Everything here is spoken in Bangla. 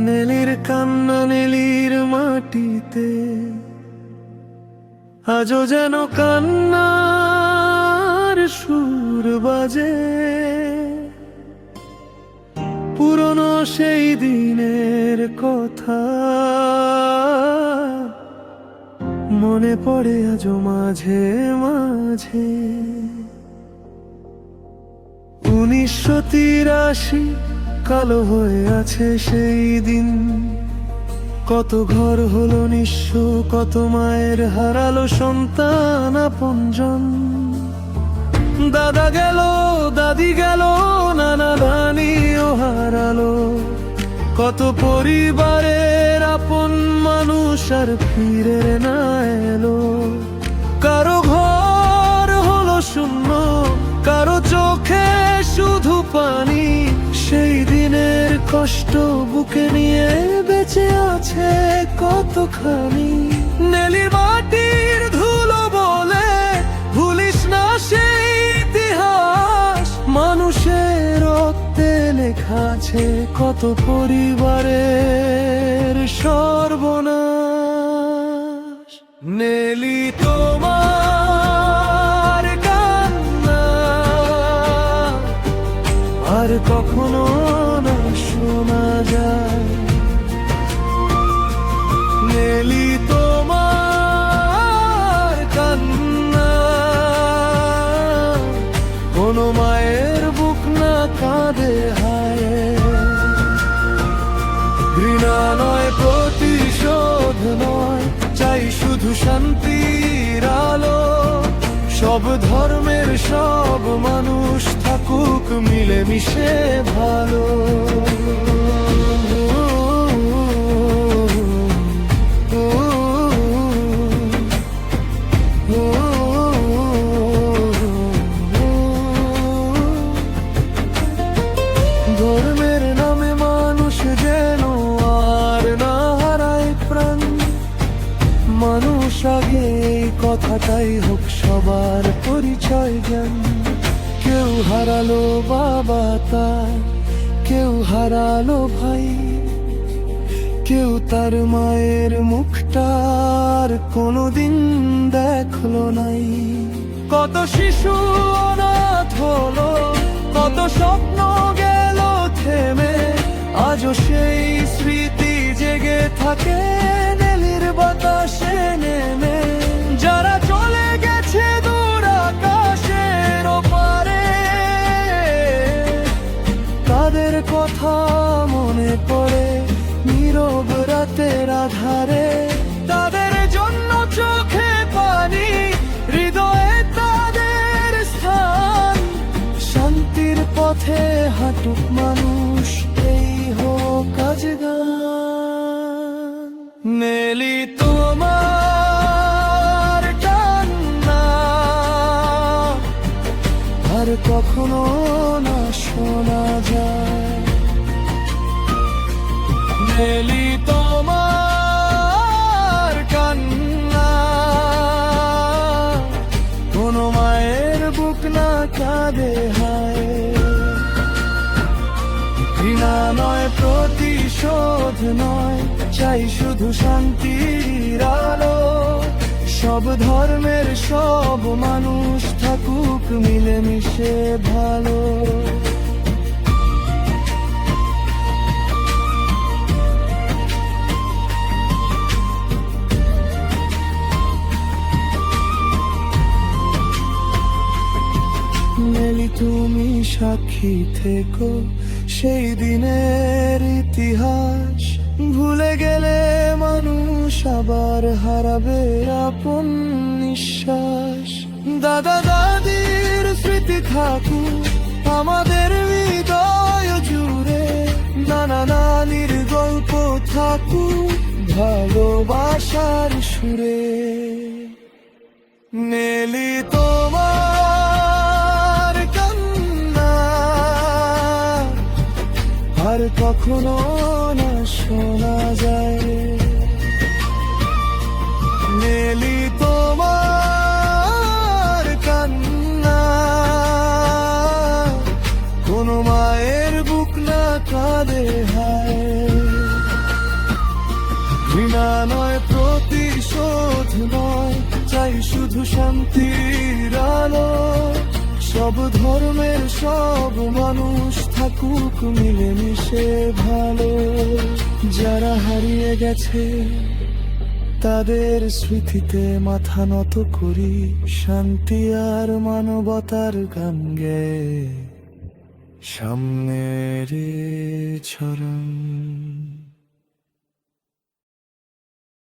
নেলির কান্না নেলির মাটিতে আজও যেন কান্নার সুর বাজে। পুরনো সেই দিনের কথা মনে পড়ে আজও মাঝে মাঝে। 1983 কালো হয়ে আছে সেই দিন, কত ঘর হলো নিঃস্ব, কত মায়ের হারালো সন্তান আপনজন। দাদা গেল, দাদি গেল, নানা নানিও হারালো, কত পরিবারের আপন মানুষ আর ফিরে না এলো। কারো ঘর হলো শূন্য, কারো চোখে শুধু পানি। সেই দিনের কষ্ট বুকে নিয়ে বেঁচে আছে কতখানি। নেলির মাটির ধুলো বলে ভুলিস না সেই ইতিহাস, মানুষের রক্তে লেখা আছে কত পরিবারের সর্বনাশ। নেলি তোমার কান্না আর কখনো না শোনা যায়। নেলি তোমার কান্না কোনো মায়ের বুক না কাঁদে হায়। ঘৃণা নয়, প্রতিশোধ নয়, চাই শুধু শান্তির আলো। সব ধর্মের সব মানুষ থাকুক মিলেমিশে ভালো। ধর্মের নামে মানুষ যেন আর না হারায় প্রাণ। মানুষ আগে এই কথাটাই হোক সবার পরিচয় জ্ঞান। কেউ হারালো বাবা তার, কেউ হারালো ভাই, কেউ তার মায়ের মুখটার কোনোদিন দেখলো নাই। কত শিশু অনাথ হলো, কত স্বপ্ন গেল থেমে, আজও সেই স্মৃতি জেগে থাকে নেলির বাতাসে নেমে। যারা চলে গেছে দূর আকাশের ওপারে, তাদের কথা মনে পড়ে নীরব রাতের আধারে। তাদের জন্য চোখে পানি, হৃদয়ে তাদের স্থান। শান্তির পথে হাঁটুক মানুষ, এই হোক আজ গান। নেলি তোমার কান্না আর কখনো না শোনা যায়। নেলি তোমার কান্না কোনো মায়ের বুক না কাঁদে হায়। ঘৃণা নয়, প্রতিশোধ নয়, চাই শুধু শান্তির আলো। সব ধর্মের সব মানুষ থাকুক মিলেমিশে ভালো। নেলি তুমি সাক্ষী থেকো সেই দিনের ইতিহাস। ভুলে গেলে মানুষ আবার হারাবে আপন নিঃশ্বাস। দাদা দাদির স্মৃতি থাকুক আমাদের হৃদয় জুড়ে, নানা নানির গল্প থাকুক ভালোবাসার সুরে। নেলি তোমার কান্না আর কখনো না শোনা যায়। নেলি তোমার কান্না কোনো মায়ের বুক না কাঁদে হায়। ঘৃণা নয়, প্রতিশোধ নয়, চাই শুধু শান্তির আলো। সব ধর্মের সব মানুষ থাকুক মিলেমিশে ভালো। যারা হারিয়ে গেছে তাদের স্মৃতিতে মাথা নত করি, শান্তি আর মানবতার গান গেয়ে সামনের ছড়ান।